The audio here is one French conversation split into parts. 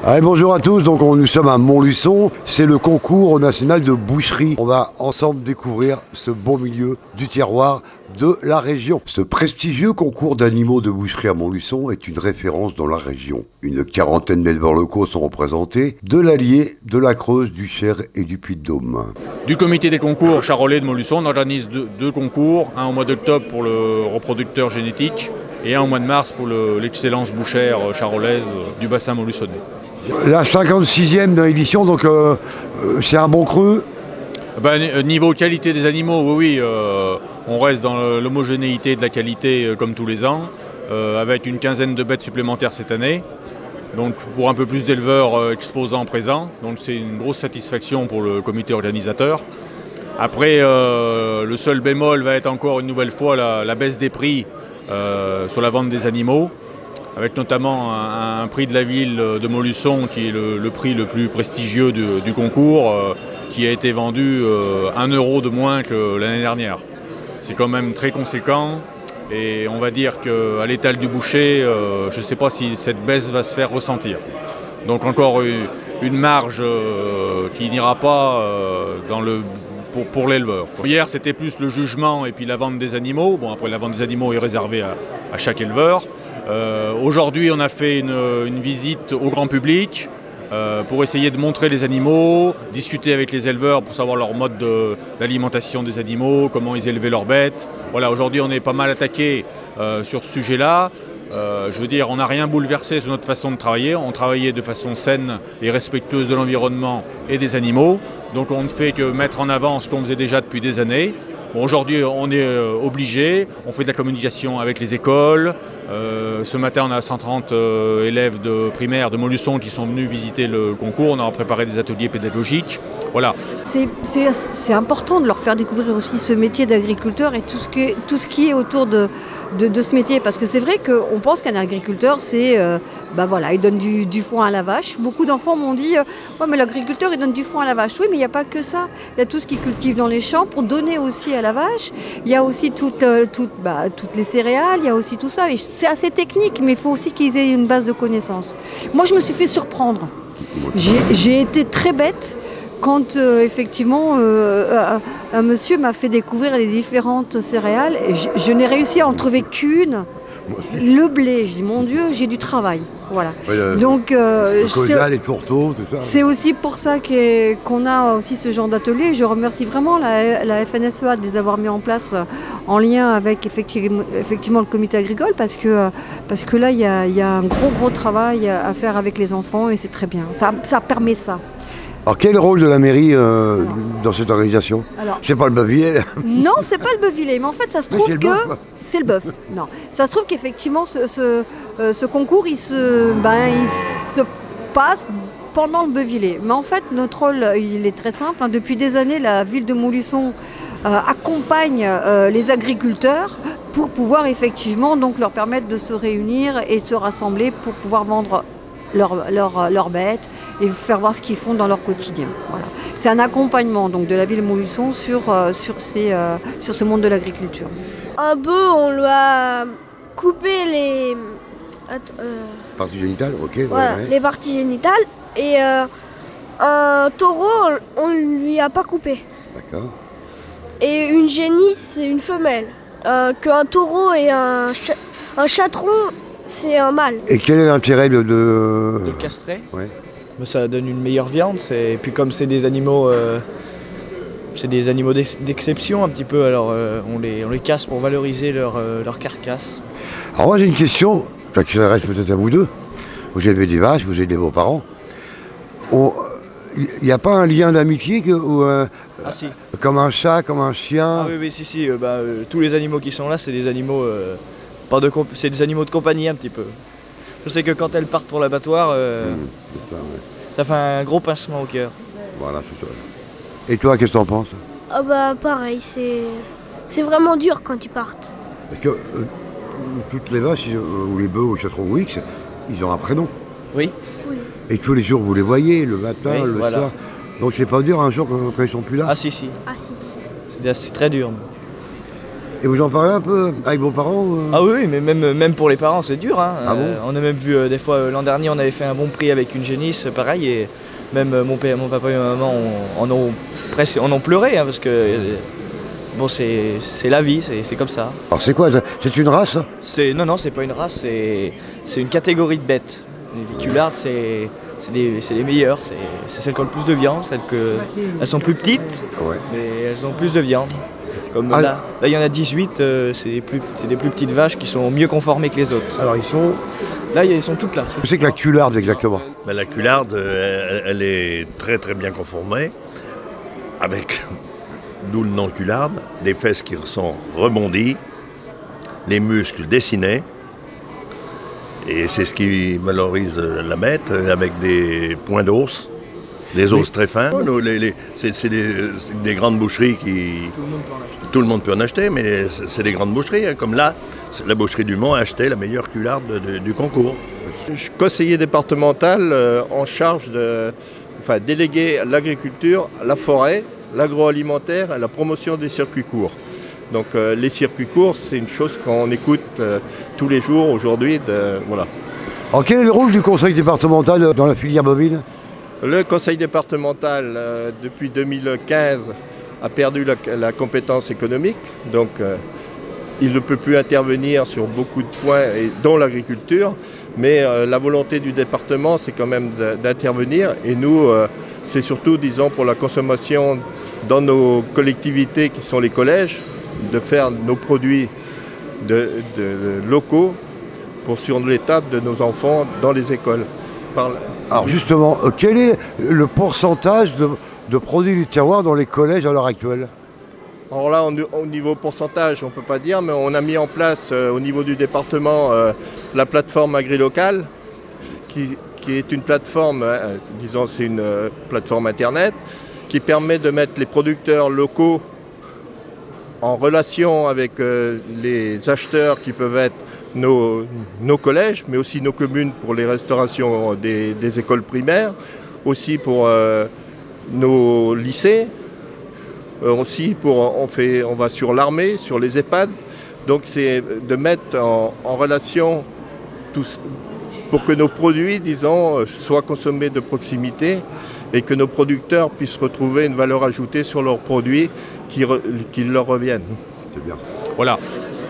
Allez, bonjour à tous, donc nous sommes à Montluçon, c'est le concours national de boucherie. On va ensemble découvrir ce beau milieu du terroir de la région. Ce prestigieux concours d'animaux de boucherie à Montluçon est une référence dans la région. Une quarantaine d'éleveurs locaux sont représentés, de l'Allier, de la Creuse, du Cher et du Puy-de-Dôme. Du comité des concours charolais de Montluçon, on organise deux concours, un au mois d'octobre pour le reproducteur génétique et un au mois de mars pour l'excellence bouchère charolaise du bassin montluçonnais. La 56e édition, donc c'est un bon cru. Niveau qualité des animaux, oui, on reste dans l'homogénéité de la qualité comme tous les ans, avec une quinzaine de bêtes supplémentaires cette année. Donc pour un peu plus d'éleveurs exposants présents, donc c'est une grosse satisfaction pour le comité organisateur. Après, le seul bémol va être encore une nouvelle fois la baisse des prix sur la vente des animaux, avec notamment un prix de la ville de Montluçon qui est le prix le plus prestigieux du concours, qui a été vendu 1 € de moins que l'année dernière. C'est quand même très conséquent et on va dire qu'à l'étal du boucher, je ne sais pas si cette baisse va se faire ressentir. Donc encore une marge qui n'ira pas pour l'éleveur. Hier c'était plus le jugement et puis la vente des animaux. Bon, après la vente des animaux est réservée à chaque éleveur. Aujourd'hui on a fait une visite au grand public pour essayer de montrer les animaux, discuter avec les éleveurs pour savoir leur mode d'alimentation des animaux, comment ils élevaient leurs bêtes. Voilà, aujourd'hui on est pas mal attaqué sur ce sujet-là. Je veux dire, on n'a rien bouleversé sur notre façon de travailler. On travaillait de façon saine et respectueuse de l'environnement et des animaux. Donc on ne fait que mettre en avant ce qu'on faisait déjà depuis des années. Bon, aujourd'hui, on est obligé, on fait de la communication avec les écoles. Ce matin, on a 130 élèves de primaire de Montluçon qui sont venus visiter le concours. On a préparé des ateliers pédagogiques. Voilà. C'est important de leur faire découvrir aussi ce métier d'agriculteur et tout ce qui est autour de ce métier. Parce que c'est vrai qu'on pense qu'un agriculteur, c'est, voilà, il donne du foin à la vache. Beaucoup d'enfants m'ont dit, ouais, mais l'agriculteur, il donne du foin à la vache. Oui, mais il n'y a pas que ça. Il y a tout ce qu'ils cultivent dans les champs pour donner aussi à la vache. Il y a aussi toutes les céréales, il y a aussi tout ça. Et c'est assez technique, mais il faut aussi qu'ils aient une base de connaissances. Moi, je me suis fait surprendre. J'ai été très bête quand effectivement un monsieur m'a fait découvrir les différentes céréales. Et je n'ai réussi à en trouver qu'une. Le blé, je dis mon Dieu, j'ai du travail. Voilà. Ouais, donc le causal, les tourteaux, tout ça. C'est aussi pour ça qu'on a aussi ce genre d'atelier. Je remercie vraiment la FNSEA de les avoir mis en place en lien avec effectivement le comité agricole parce que là il y a un gros travail à faire avec les enfants et c'est très bien. Ça permet ça. Alors quel est le rôle de la mairie dans cette organisation? C'est pas le Beuvillet? Non, c'est pas le Beuvillet, mais en fait ça se trouve que c'est le bœuf. Non, ça se trouve qu'effectivement ce concours il se passe pendant le Beuvillet. Mais en fait notre rôle il est très simple. Depuis des années la ville de Montluçon accompagne les agriculteurs pour pouvoir effectivement donc leur permettre de se réunir et de se rassembler pour pouvoir vendre leurs bêtes et faire voir ce qu'ils font dans leur quotidien. Voilà. C'est un accompagnement donc, de la ville de Montluçon sur ce monde de l'agriculture. Un bœuf, on lui a coupé les parties génitales, ok. Voilà, ouais. Les parties génitales. Et un taureau, on ne lui a pas coupé. D'accord. Et une génisse, c'est une femelle. Qu'un taureau et un chatron, c'est un mâle. Et quel est l'intérêt de castrer? Ouais. Ça donne une meilleure viande. Et puis comme c'est des animaux, d'exception un petit peu, alors on les casse pour valoriser leur carcasse. Alors moi j'ai une question, qui s'adresse peut-être à vous deux. Vous élevez des vaches, vous êtes des beaux-parents. Il n'y a pas un lien d'amitié Si. Comme un chat, comme un chien? Ah oui, si. Tous les animaux qui sont là, c'est des animaux... c'est des animaux de compagnie un petit peu. Je sais que quand elles partent pour l'abattoir, ça fait un gros pincement au cœur. Voilà, c'est ça. Et toi, qu'est-ce que t'en penses? Pareil, c'est vraiment dur quand ils partent. Parce que toutes les vaches, ou les bœufs, ou les chatrons, ils ont un prénom. Oui. Et tous les jours, vous les voyez, le matin, le soir. Donc c'est pas dur un jour quand ils sont plus là? Ah si. C'est très dur. Et vous en parlez un peu avec vos parents Ah oui, mais même pour les parents, c'est dur. Hein. Ah bon on a même vu des fois, l'an dernier, on avait fait un bon prix avec une génisse, pareil, et même mon papa et ma maman en ont pleuré, hein, parce que bon, c'est la vie, c'est comme ça. Alors c'est quoi? C'est une race? Non, c'est pas une race, c'est une catégorie de bêtes. Les culardes, c'est les meilleures, c'est celles qui ont le plus de viande, elles sont plus petites, Ouais. mais elles ont plus de viande. Comme là, il y en a 18, c'est des plus petites vaches qui sont mieux conformées que les autres. Alors ils sont... Là, ils sont toutes là. C'est que la cularde exactement? Ben, la cularde, elle est très très bien conformée, avec, d'où le nom cularde, des fesses qui sont rebondies, les muscles dessinés, et c'est ce qui valorise la bête, avec des points d'os, des os très fins. C'est des grandes boucheries qui... Tout le monde peut en acheter, mais c'est des grandes boucheries, hein. Comme là, la boucherie du Mont a acheté la meilleure cularde du concours. Je suis conseiller départemental en charge délégué à l'agriculture, la forêt, l'agroalimentaire et la promotion des circuits courts. Donc les circuits courts, c'est une chose qu'on écoute tous les jours aujourd'hui. Voilà. Alors quel est le rôle du conseil départemental dans la filière bovine? Le conseil départemental, depuis 2015, a perdu la compétence économique. Donc il ne peut plus intervenir sur beaucoup de points, dont l'agriculture. Mais la volonté du département, c'est quand même d'intervenir. Et nous, c'est surtout, disons, pour la consommation dans nos collectivités qui sont les collèges, de faire nos produits locaux pour sur l'étape de nos enfants dans les écoles. Alors justement, quel est le pourcentage de produits du terroir dans les collèges à l'heure actuelle? Alors là, au niveau pourcentage, on ne peut pas dire, mais on a mis en place au niveau du département la plateforme AgriLocal, qui est une plateforme, disons c'est une plateforme internet, qui permet de mettre les producteurs locaux en relation avec les acheteurs qui peuvent être nos collèges, mais aussi nos communes pour les restaurations des écoles primaires, aussi pour nos lycées, aussi on va sur l'armée, sur les EHPAD. Donc c'est de mettre en relation tous, pour que nos produits, disons, soient consommés de proximité et que nos producteurs puissent retrouver une valeur ajoutée sur leurs produits qui leur reviennent. C'est bien. Voilà,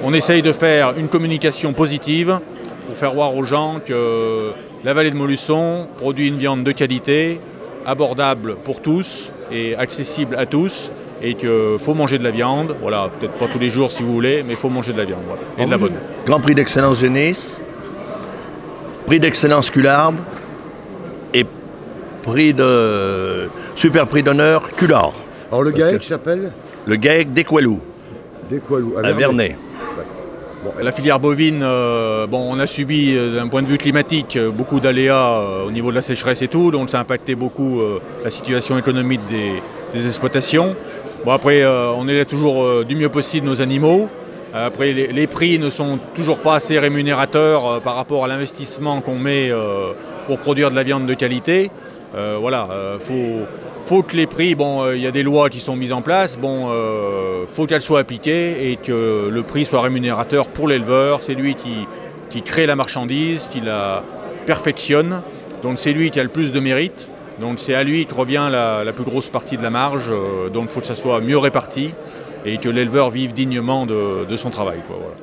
on essaye de faire une communication positive pour faire voir aux gens que la vallée de Montluçon produit une viande de qualité, abordable pour tous et accessible à tous, et qu'il faut manger de la viande, voilà, peut-être pas tous les jours si vous voulez, mais il faut manger de la viande, voilà, et de la bonne. Grand prix d'excellence génisse, prix d'excellence cularde et super prix d'honneur culard. Alors le GAEC s'appelle? Le GAEC d'Équalou, à Vernet. La filière bovine, on a subi d'un point de vue climatique beaucoup d'aléas au niveau de la sécheresse et tout, donc ça a impacté beaucoup la situation économique des exploitations. Bon, après, on élève toujours du mieux possible nos animaux. Après, les prix ne sont toujours pas assez rémunérateurs par rapport à l'investissement qu'on met pour produire de la viande de qualité. Voilà, faut que les prix, il y a des lois qui sont mises en place, faut qu'elles soient appliquées et que le prix soit rémunérateur pour l'éleveur. C'est lui qui crée la marchandise, qui la perfectionne, donc c'est lui qui a le plus de mérite. Donc c'est à lui que revient la plus grosse partie de la marge, donc il faut que ça soit mieux réparti et que l'éleveur vive dignement de son travail, quoi, voilà.